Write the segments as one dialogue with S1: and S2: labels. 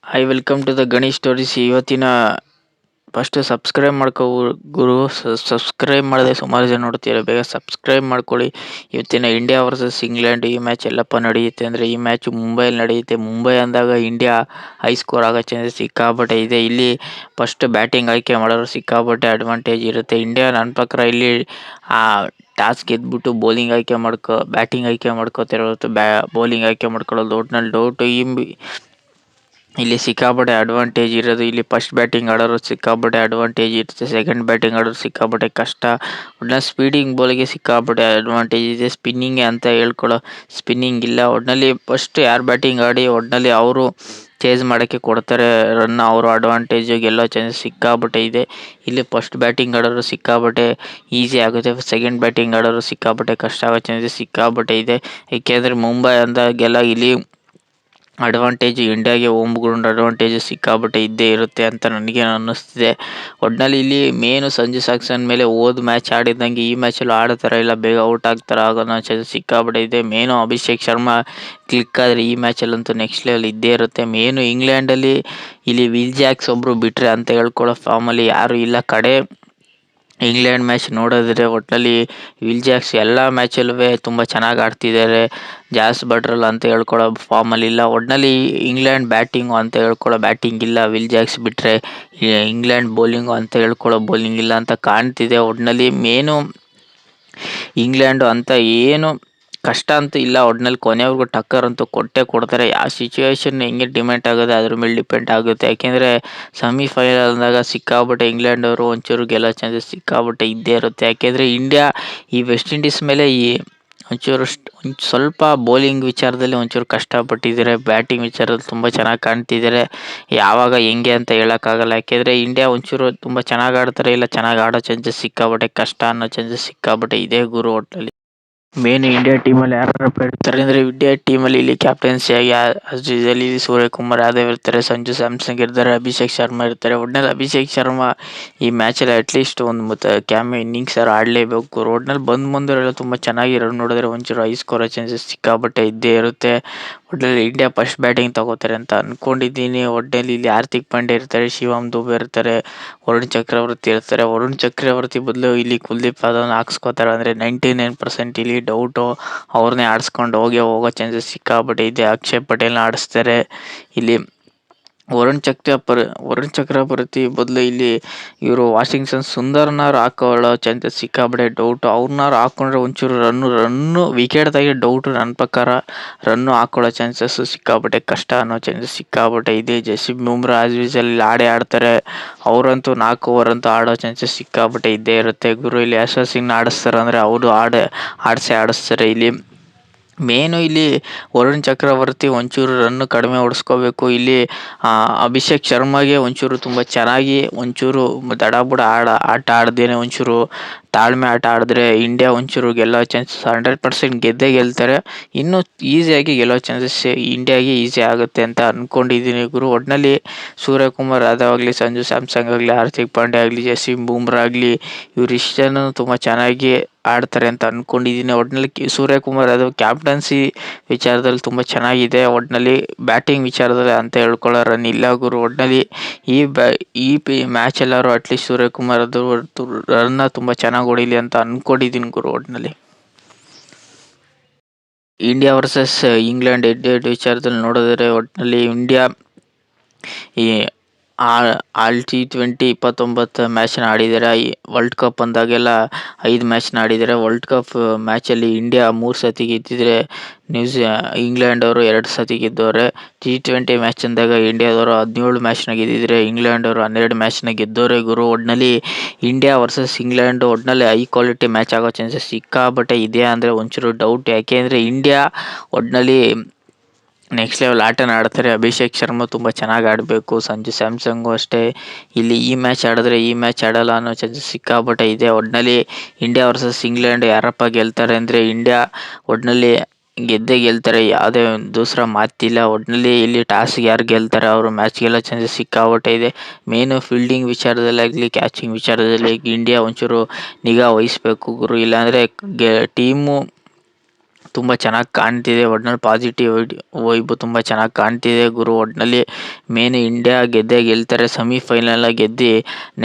S1: I welcome to the Ganesh stories. ಇವತ್ತಿನ first subscribe ಮಾಡ್ಕೋ ಗುರು. ಸಬ್ಸ್ಕ್ರೈಬ್ ಮಾಡದೆ ಸುಮಾರು ಜನ ನೋಡ್ತೀರಾ, ಬೇಗ ಸಬ್ಸ್ಕ್ರೈಬ್ ಮಾಡ್ಕೊಳ್ಳಿ. ಇವತ್ತಿನ ಇಂಡಿಯಾ ವರ್ಸಸ್ ಇಂಗ್ಲೆಂಡ್ ಈ ಮ್ಯಾಚ್ ಎಲ್ಲಪ್ಪ ನಡೆಯುತ್ತೆ ಅಂದರೆ ಈ ಮ್ಯಾಚ್ ಮುಂಬೈಲಿ ನಡೆಯುತ್ತೆ. ಮುಂಬೈ ಅಂದಾಗ ಇಂಡಿಯಾ ಹೈ ಸ್ಕೋರ್ ಆಗೋ ಚಾನ್ಸಸ್ ಸಿಕ್ಕಾಪಟ್ಟೆ ಇದೆ. ಇಲ್ಲಿ ಫಸ್ಟ್ ಬ್ಯಾಟಿಂಗ್ ಆಯ್ಕೆ ಮಾಡೋರು ಸಿಕ್ಕಾಪಟ್ಟೆ ಅಡ್ವಾಂಟೇಜ್ ಇರುತ್ತೆ. ಇಂಡಿಯಾ ನನ್ನ ಪ್ರಕಾರ ಇಲ್ಲಿ ಟಾಸ್ ಗೆದ್ಬಿಟ್ಟು ಬ್ಯಾಟಿಂಗ್ ಆಯ್ಕೆ ಮಾಡ್ಕೋತಿರೋ ಬೌಲಿಂಗ್ ಆಯ್ಕೆ ಮಾಡ್ಕೊಳ್ಳೋದು ಒಟ್ನಲ್ಲಿ ಡೌಟು. ಇಲ್ಲಿ ಸಿಕ್ಕಾಪಟ್ಟೆ ಅಡ್ವಾಂಟೇಜ್ ಇರೋದು. ಇಲ್ಲಿ ಫಸ್ಟ್ ಬ್ಯಾಟಿಂಗ್ ಆಡೋರು ಸಿಕ್ಕಾಪಟ್ಟೆ ಅಡ್ವಾಂಟೇಜ್ ಇರುತ್ತೆ, ಸೆಕೆಂಡ್ ಬ್ಯಾಟಿಂಗ್ ಆಡೋರು ಸಿಕ್ಕಾಪಟ್ಟೆ ಕಷ್ಟ. ಒಟ್ನಲ್ಲಿ ಸ್ಪೀಡಿಂಗ್ ಬಾಲ್ಗೆ ಸಿಕ್ಕಾಪಟ್ಟೆ ಅಡ್ವಾಂಟೇಜ್ ಇದೆ. ಸ್ಪಿನ್ನಿಂಗ್ ಅಂತ ಹೇಳ್ಕೊಳ್ಳೋ ಸ್ಪಿನ್ನಿಂಗ್ ಇಲ್ಲ. ಒಟ್ನಲ್ಲಿ ಫಸ್ಟ್ ಯಾರು ಬ್ಯಾಟಿಂಗ್ ಆಡಿ ಒಟ್ನಲ್ಲಿ ಅವರು ಚೇಸ್ ಮಾಡೋಕ್ಕೆ ಕೊಡ್ತಾರೆ ರನ್, ಅವರು ಅಡ್ವಾಂಟೇಜ್ ಗೆಲ್ಲೋ ಚಾನ್ಸಸ್ ಸಿಕ್ಕಾಪಟ್ಟೆ ಇದೆ. ಇಲ್ಲಿ ಫಸ್ಟ್ ಬ್ಯಾಟಿಂಗ್ ಆಡೋರು ಸಿಕ್ಕಾಪಟ್ಟೆ ಈಸಿ ಆಗುತ್ತೆ, ಸೆಕೆಂಡ್ ಬ್ಯಾಟಿಂಗ್ ಆಡೋರು ಸಿಕ್ಕಾಪಟ್ಟೆ ಕಷ್ಟ ಆಗೋ ಚಾನ್ಸಸ್ ಸಿಕ್ಕಾಪಟ್ಟೆ ಇದೆ. ಏಕೆಂದರೆ ಮುಂಬೈ ಅಂದಾಗೆಲ್ಲ ಇಲ್ಲಿ ಅಡ್ವಾಂಟೇಜ್ ಇಂಡಿಯಾಗೆ ಹೋಮ್ ಗ್ರೌಂಡ್ ಅಡ್ವಾಂಟೇಜ್ ಸಿಕ್ಕಾಪಟ್ಟೆ ಇದ್ದೇ ಇರುತ್ತೆ ಅಂತ ನನಗೆ ಅನ್ನಿಸ್ತಿದೆ. ಒಟ್ನಲ್ಲಿ ಇಲ್ಲಿ ಮೇನು ಸಂಜು ಸ್ಯಾಮ್ಸನ್ ಮೇಲೆ ಮ್ಯಾಚ್ ಆಡಿದಂಗೆ ಈ ಮ್ಯಾಚಲ್ಲೂ ಆಡ್ತಾರ ಇಲ್ಲ ಬೇಗ ಔಟ್ ಆಗ್ತಾರ ಆಗೋ ಚಾನ್ಸಸ್ ಸಿಕ್ಕಾಪಟ್ಟೆ ಇದೆ. ಮೇನು ಅಭಿಷೇಕ್ ಶರ್ಮಾ ಕ್ಲಿಕ್ ಆದರೆ ಈ ಮ್ಯಾಚಲ್ಲಂತೂ ನೆಕ್ಸ್ಟ್ ಲೆವೆಲ್ ಇದ್ದೇ ಇರುತ್ತೆ. ಮೇನು ಇಂಗ್ಲೆಂಡಲ್ಲಿ ಇಲ್ಲಿ ವಿಲ್ ಜಾಕ್ಸ್ ಒಬ್ಬರು ಬಿಟ್ಟರೆ ಅಂತ ಹೇಳ್ಕೊಳ್ಳೋ ಫಾರ್ಮಲ್ಲಿ ಯಾರೂ ಇಲ್ಲ. ಇಂಗ್ಲೆಂಡ್ ಮ್ಯಾಚ್ ನೋಡಿದ್ರೆ ಒಟ್ಟಲ್ಲಿ ವಿಲ್ ಜಾಕ್ಸ್ ಎಲ್ಲ ಮ್ಯಾಚಲ್ಲೂ ತುಂಬ ಚೆನ್ನಾಗಿ ಆಡ್ತಿದ್ದಾರೆ. ಜಾಸ್ ಬಟ್ರಲ್ ಅಂತ ಹೇಳ್ಕೊಳ್ಳೋ ಫಾರ್ಮಲ್ಲಿ ಇಲ್ಲ. ಒಟ್ಟಿನಲ್ಲಿ ಇಂಗ್ಲೆಂಡ್ ಬ್ಯಾಟಿಂಗು ಅಂತ ಹೇಳ್ಕೊಳ್ಳೋ ಬ್ಯಾಟಿಂಗ್ ಇಲ್ಲ, ವಿಲ್ ಜಾಕ್ಸ್ ಬಿಟ್ಟರೆ. ಇಂಗ್ಲೆಂಡ್ ಬೌಲಿಂಗು ಅಂತ ಹೇಳ್ಕೊಳ್ಳೋ ಬೌಲಿಂಗ್ ಇಲ್ಲ ಅಂತ ಕಾಣ್ತಿದೆ. ಒಟ್ಟಿನಲ್ಲಿ ಮೇನು ಇಂಗ್ಲೆಂಡು ಅಂತ ಏನು ಕಷ್ಟ ಅಂತೂ ಇಲ್ಲ. ಒಟ್ನಲ್ಲಿ ಕೊನೆಯವ್ರಿಗೂ ಟಕ್ಕರ್ ಅಂತೂ ಕೊಟ್ಟೇ ಕೊಡ್ತಾರೆ. ಯಾವ ಸಿಚುವೇಶನ್ ಹೆಂಗೆ ಡಿಮ್ಯಾಂಡ್ ಆಗುತ್ತೆ ಅದ್ರ ಮೇಲೆ ಡಿಪೆಂಡ್ ಆಗುತ್ತೆ. ಯಾಕೆಂದರೆ ಸೆಮಿಫೈನಲ್ ಅಂದಾಗ ಸಿಕ್ಕಾಪಟ್ಟೆ ಇಂಗ್ಲೆಂಡ್ ಅವರು ಒಂಚೂರು ಗೆಲ್ಲೋ ಚಾನ್ಸಸ್ ಸಿಕ್ಕಾಪಟ್ಟೆ ಇದ್ದೇ ಇರುತ್ತೆ. ಯಾಕೆಂದರೆ ಇಂಡಿಯಾ ಈ ವೆಸ್ಟ್ ಇಂಡೀಸ್ ಮೇಲೆ ಒಂಚೂರು ಸ್ವಲ್ಪ ಬೌಲಿಂಗ್ ವಿಚಾರದಲ್ಲಿ ಒಂಚೂರು ಕಷ್ಟಪಟ್ಟಿದ್ದಾರೆ. ಬ್ಯಾಟಿಂಗ್ ವಿಚಾರದಲ್ಲಿ ತುಂಬ ಚೆನ್ನಾಗಿ ಕಾಣ್ತಿದ್ದಾರೆ. ಯಾವಾಗ ಹೆಂಗೆ ಅಂತ ಹೇಳೋಕ್ಕಾಗಲ್ಲ. ಯಾಕೆಂದರೆ ಇಂಡಿಯಾ ಒಂಚೂರು ತುಂಬ ಚೆನ್ನಾಗಿ ಆಡ್ತಾರೆ ಇಲ್ಲ ಚೆನ್ನಾಗಿ ಆಡೋ ಚಾನ್ಸಸ್ ಸಿಕ್ಕಾಪಟ್ಟೆ ಕಷ್ಟ ಅನ್ನೋ ಚಾನ್ಸಸ್ ಸಿಕ್ಕಾಪಟ್ಟೆ ಇದೆ ಗುರು. ಒಟ್ಟಲ್ಲಿ ಮೇನ್ ಇಂಡಿಯಾ ಟೀಮಲ್ಲಿ ಯಾರಪ್ಪ ಇರ್ತಾರೆ ಅಂದರೆ ಇಂಡಿಯಾ ಟೀಮಲ್ಲಿ ಇಲ್ಲಿ ಕ್ಯಾಪ್ಟನ್ಸಿಯಾಗಿ ಇಲ್ಲಿ ಸೂರ್ಯಕುಮಾರ್ ಯಾದವ್ ಇರ್ತಾರೆ, ಸಂಜು ಸ್ಯಾಮ್ಸನ್ ಇರ್ತಾರೆ, ಅಭಿಷೇಕ್ ಶರ್ಮಾ ಇರ್ತಾರೆ. ಒಟ್ನಲ್ಲಿ ಅಭಿಷೇಕ್ ಶರ್ಮಾ ಈ ಮ್ಯಾಚಲ್ಲಿ ಅಟ್ಲೀಸ್ಟ್ ಒಂದು ಕ್ಯಾಮೆ ಇನ್ನಿಂಗ್ಸ್ ಆಡಲೇಬೇಕು. ರೋಡ್ನಲ್ಲಿ ಬಂದವರೆಲ್ಲ ತುಂಬ ಚೆನ್ನಾಗಿ ರನ್ ನೋಡಿದ್ರೆ ಒಂಚೂರು ಹೈ ಸ್ಕೋರ್ ಚಾನ್ಸಸ್ ಸಿಕ್ಕಾಪಟ್ಟೆ ಇದ್ದೇ ಇರುತ್ತೆ. ಒಟ್ಟಿನಲ್ಲಿ ಇಂಡಿಯಾ ಫಸ್ಟ್ ಬ್ಯಾಟಿಂಗ್ ತಗೋತಾರೆ ಅಂತ ಅಂದ್ಕೊಂಡಿದ್ದೀನಿ. ಒಟ್ಟಿನಲ್ಲಿ ಇಲ್ಲಿ ಹಾರ್ದಿಕ್ ಪಾಂಡ್ಯ ಇರ್ತಾರೆ, ಶಿವಮ್ ದುಬೆ ಇರ್ತಾರೆ, ವರುಣ್ ಚಕ್ರವರ್ತಿ ಇರ್ತಾರೆ. ವರುಣ್ ಚಕ್ರವರ್ತಿ ಬದಲು ಇಲ್ಲಿ ಕುಲ್ದೀಪ್ ಯಾದವ್ನ ಹಾಕ್ಸ್ಕೋತಾರೆ ಅಂದರೆ 99% ಇಲ್ಲಿ ಡೌಟು. ಅವ್ರನ್ನೇ ಆಡಿಸ್ಕೊಂಡು ಹೋಗೋ ಚಾನ್ಸಸ್ ಸಿಕ್ಕಾಪಟ್ಟೆ ಇದೆ. ಅಕ್ಷಯ್ ಪಟೇಲ್ನ ಆಡಿಸ್ತಾರೆ. ಇಲ್ಲಿ ವರುಣ್ ಚಕ್ರವರ್ತಿ ಬದಲು ಇಲ್ಲಿ ಇವರು ವಾಷಿಂಗ್ಟನ್ ಸುಂದರ್ನಾರು ಹಾಕೊಳ್ಳೋ ಚಾನ್ಸಸ್ ಸಿಕ್ಕಾಪಟ್ಟೆ ಡೌಟು. ಅವ್ರನ್ನಾರು ಹಾಕ್ಕೊಂಡ್ರೆ ಒಂಚೂರು ರನ್ನು ವಿಕೆಟ್ ತೆಗಿ ಡೌಟು. ನನ್ನ ಪ್ರಕಾರ ರನ್ನು ಹಾಕೊಳ್ಳೋ ಚಾನ್ಸಸ್ಸು ಸಿಕ್ಕಾಪಟ್ಟೆ ಕಷ್ಟ ಅನ್ನೋ ಚಾನ್ಸಸ್ ಸಿಕ್ಕಾಪಟ್ಟೆ ಇದೆ. ಜಸ್ಪ್ರೀತ್ ಬುಮ್ರಾ ಆಸ್ ಯೂಶುವಲ್ ಆಡ್ತಾರೆ. ಅವರಂತೂ 4 ಓವರ್ ಅಂತೂ ಆಡೋ ಚಾನ್ಸಸ್ ಸಿಕ್ಕಾಪಟ್ಟೆ ಇದ್ದೇ ಇರುತ್ತೆ ಗುರು. ಇಲ್ಲಿ ಯಶಸ್ವಿ ಸಿಂಗ್ನ ಆಡಿಸ್ತಾರೆ ಅಂದರೆ ಅವರು ಆಡಿಸ್ತಾರೆ. ಇಲ್ಲಿ ಮೇನು ಇಲ್ಲಿ ವರುಣ್ ಚಕ್ರವರ್ತಿ ಒಂಚೂರು ರನ್ನು ಕಡಿಮೆ ಹೊಡೆಸ್ಕೋಬೇಕು. ಇಲ್ಲಿ ಅಭಿಷೇಕ್ ಶರ್ಮಾಗೆ ಒಂಚೂರು ತುಂಬ ಚೆನ್ನಾಗಿ ಒಂಚೂರು ದಡಬುಡ ಆಟ ಆಡ್ದೇನೆ ಒಂಚೂರು ತಾಳ್ಮೆ ಆಟ ಆಡಿದ್ರೆ ಇಂಡಿಯಾ ಒಂಚೂರು ಗೆಲ್ಲೋ ಚಾನ್ಸಸ್ 100% ಗೆದ್ದೇ ಗೆಲ್ತಾರೆ. ಇನ್ನೂ ಈಸಿಯಾಗಿ ಗೆಲ್ಲೋ ಚಾನ್ಸಸ್ ಇಂಡಿಯಾಗೆ ಈಸಿ ಆಗುತ್ತೆ ಅಂತ ಅಂದ್ಕೊಂಡಿದ್ದೀನಿ ಗುರು. ಒಟ್ಟಿನಲ್ಲಿ ಸೂರ್ಯಕುಮಾರ್ ಯಾದವ್ ಆಗಲಿ, ಸಂಜು ಸ್ಯಾಮ್ಸನ್ ಆಗಲಿ, ಹಾರ್ದಿಕ್ ಪಾಂಡ್ಯ ಆಗಲಿ, ಜಸ್ಪ್ರೀತ್ ಬುಮ್ರಾ ಆಗಲಿ ಇವರಿಷ್ಟನ್ನು ತುಂಬ ಚೆನ್ನಾಗಿ ಆಡ್ತಾರೆ ಅಂತ ಅಂದ್ಕೊಂಡಿದ್ದೀನಿ. ಒಟ್ಟಿನಲ್ಲಿ ಸೂರ್ಯಕುಮಾರ್ ಯಾದವ್ ಕ್ಯಾಪ್ಟನ್ಸಿ ವಿಚಾರದಲ್ಲಿ ತುಂಬ ಚೆನ್ನಾಗಿದೆ. ಒಟ್ಟಿನಲ್ಲಿ ಬ್ಯಾಟಿಂಗ್ ವಿಚಾರದಲ್ಲಿ ಅಂತ ಹೇಳ್ಕೊಳ್ಳೋ ರನ್ ಇಲ್ಲ ಗುರು. ಒಟ್ಟಿನಲ್ಲಿ ಈ ಮ್ಯಾಚ್ ಎಲ್ಲರೂ ಅಟ್ಲೀಸ್ಟ್ ಸೂರ್ಯಕುಮಾರ್ ಅದು ರನ್ನ ತುಂಬ ಚೆನ್ನಾಗಿ ಹೊಡಿಲಿ ಅಂತ ಅಂದ್ಕೊಂಡಿದ್ದೀನಿ ಗುರು. ಒಟ್ಟಿನಲ್ಲಿ ಇಂಡಿಯಾ ವರ್ಸಸ್ ಇಂಗ್ಲೆಂಡ್ ಹೆಡ್ ವಿಚಾರದಲ್ಲಿ ನೋಡಿದ್ರೆ ಒಟ್ಟಿನಲ್ಲಿ ಇಂಡಿಯಾ ಈ T20 29 ಮ್ಯಾಚ್ನ ಆಡಿದ್ದಾರೆ. ವರ್ಲ್ಡ್ ಕಪ್ ಅಂದಾಗೆಲ್ಲ 5 ಮ್ಯಾಚ್ನ ಆಡಿದ್ದಾರೆ. ವರ್ಲ್ಡ್ ಕಪ್ ಮ್ಯಾಚಲ್ಲಿ ಇಂಡಿಯಾ 3 ಸತಿ ಗೆದ್ದಿದ್ರೆ ಇಂಗ್ಲೆಂಡ್ ಅವರು 2 ಸತಿ ಗೆದ್ದವ್ರೆ. T20 ಮ್ಯಾಚ್ ಅಂದಾಗ ಇಂಡಿಯಾದವರು 17 ಮ್ಯಾಚ್ನ ಗೆದ್ದಿದ್ರೆ ಇಂಗ್ಲೆಂಡ್ ಅವರು 12 ಮ್ಯಾಚ್ನ ಗೆದ್ದವ್ರೆ ಗುರು. ಒಟ್ಟಿನಲ್ಲಿ ಇಂಡಿಯಾ ವರ್ಸಸ್ ಇಂಗ್ಲೆಂಡ್ ಒಟ್ಟಿನಲ್ಲಿ ಹೈ ಕ್ವಾಲಿಟಿ ಮ್ಯಾಚ್ ಆಗೋ ಚಾನ್ಸಸ್ ಸಿಕ್ಕಾಪಟ್ಟೆ ಇದೆ ಅಂದರೆ ಒಂಚೂರು ಡೌಟ್. ಯಾಕೆಂದರೆ ಇಂಡಿಯಾ ಒಟ್ಟಿನಲ್ಲಿ ನೆಕ್ಸ್ಟ್ ಲೆವೆಲ್ ಆಟನ ಆಡ್ತಾರೆ. ಅಭಿಷೇಕ್ ಶರ್ಮಾ ತುಂಬ ಚೆನ್ನಾಗಿ ಆಡಬೇಕು, ಸಂಜು ಸ್ಯಾಮ್ಸನ್ಗೂ ಅಷ್ಟೇ. ಇಲ್ಲಿ ಈ ಮ್ಯಾಚ್ ಆಡಿದ್ರೆ ಈ ಮ್ಯಾಚ್ ಆಡಲ್ಲ ಅನ್ನೋ ಚಾನ್ಸಸ್ ಸಿಕ್ಕಾಪಟ್ಟೆ ಇದೆ. ಒಟ್ಟಿನಲ್ಲಿ ಇಂಡಿಯಾ ವರ್ಸಸ್ ಇಂಗ್ಲೆಂಡ್ ಯಾರಪ್ಪ ಗೆಲ್ತಾರೆ ಅಂದರೆ ಇಂಡಿಯಾ ಒಟ್ಟಿನಲ್ಲಿ ಗೆದ್ದೇ ಗೆಲ್ತಾರೆ, ಯಾವುದೇ ದೂಸರ ಮಾತಿಲ್ಲ. ಒಟ್ಟಿನಲ್ಲಿ ಇಲ್ಲಿ ಟಾಸ್ಗೆ ಯಾರು ಗೆಲ್ತಾರೆ ಅವರು ಮ್ಯಾಚ್ ಗೆಲ್ಲೋ ಚಾನ್ಸಸ್ ಸಿಕ್ಕಾಪಟ್ಟೆ ಇದೆ. ಮೇನು ಫೀಲ್ಡಿಂಗ್ ವಿಚಾರದಲ್ಲಾಗಲಿ ಕ್ಯಾಚಿಂಗ್ ವಿಚಾರದಲ್ಲಿ ಇಂಡಿಯಾ ಒಂಚೂರು ನಿಗಾ ವಹಿಸ್ಬೇಕು ಗುರು. ಇಲ್ಲಾಂದರೆ ಟೀಮು ತುಂಬ ಚೆನ್ನಾಗಿ ಕಾಣ್ತಿದೆ. ಒಟ್ನಲ್ಲಿ ಪಾಸಿಟಿವ್ ವೈಬ್ ತುಂಬ ಚೆನ್ನಾಗಿ ಕಾಣ್ತಿದೆ ಗುರು. ಒಟ್ಟಿನಲ್ಲಿ ಮೇನ್ ಇಂಡಿಯಾ ಗೆದ್ದೇ ಗೆಲ್ತಾರೆ. ಸೆಮಿಫೈನಲ್ ಗೆದ್ದು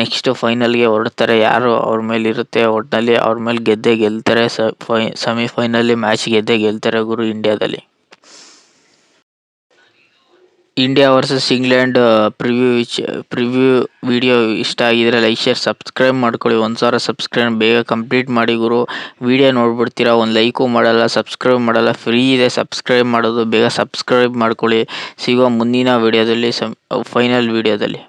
S1: ನೆಕ್ಸ್ಟ್ ಫೈನಲ್ಗೆ ಹೊರಡ್ತಾರೆ. ಯಾರು ಅವ್ರ ಮೇಲೆ ಇರುತ್ತೆ, ಒಟ್ಟಿನಲ್ಲಿ ಅವ್ರ ಮೇಲೆ ಗೆದ್ದೇ ಗೆಲ್ತಾರೆ. ಸೆಮಿಫೈನಲ್ ಮ್ಯಾಚ್ ಗೆದ್ದೇ ಗೆಲ್ತಾರೆ ಗುರು ಇಂಡಿಯಾದಲ್ಲಿ. India versus England preview video ಇಷ್ಟ ಆಗಿದ್ರೆ ಲೈಕ್ ಶೇರ್ ಸಬ್ಸ್ಕ್ರೈಬ್ ಮಾಡ್ಕೊಳ್ಳಿ. 1,000 ಸಬ್ಸ್ಕ್ರೈಬ್ ಬೇಗ ಕಂಪ್ಲೀಟ್ ಮಾಡಿ ಗುರು. ವಿಡಿಯೋ ನೋಡ್ಬಿಡ್ತೀರಾ, ಒಂದು ಲೈಕು ಮಾಡಲ್ಲ, ಸಬ್ಸ್ಕ್ರೈಬ್ ಮಾಡಲ್ಲ. ಫ್ರೀ ಇದೆ ಸಬ್ಸ್ಕ್ರೈಬ್ ಮಾಡೋದು, ಬೇಗ ಸಬ್ಸ್ಕ್ರೈಬ್ ಮಾಡ್ಕೊಳ್ಳಿ. ಸಿಗುವ ಮುಂದಿನ ವಿಡಿಯೋದಲ್ಲಿ ಫೈನಲ್ ವಿಡಿಯೋದಲ್ಲಿ.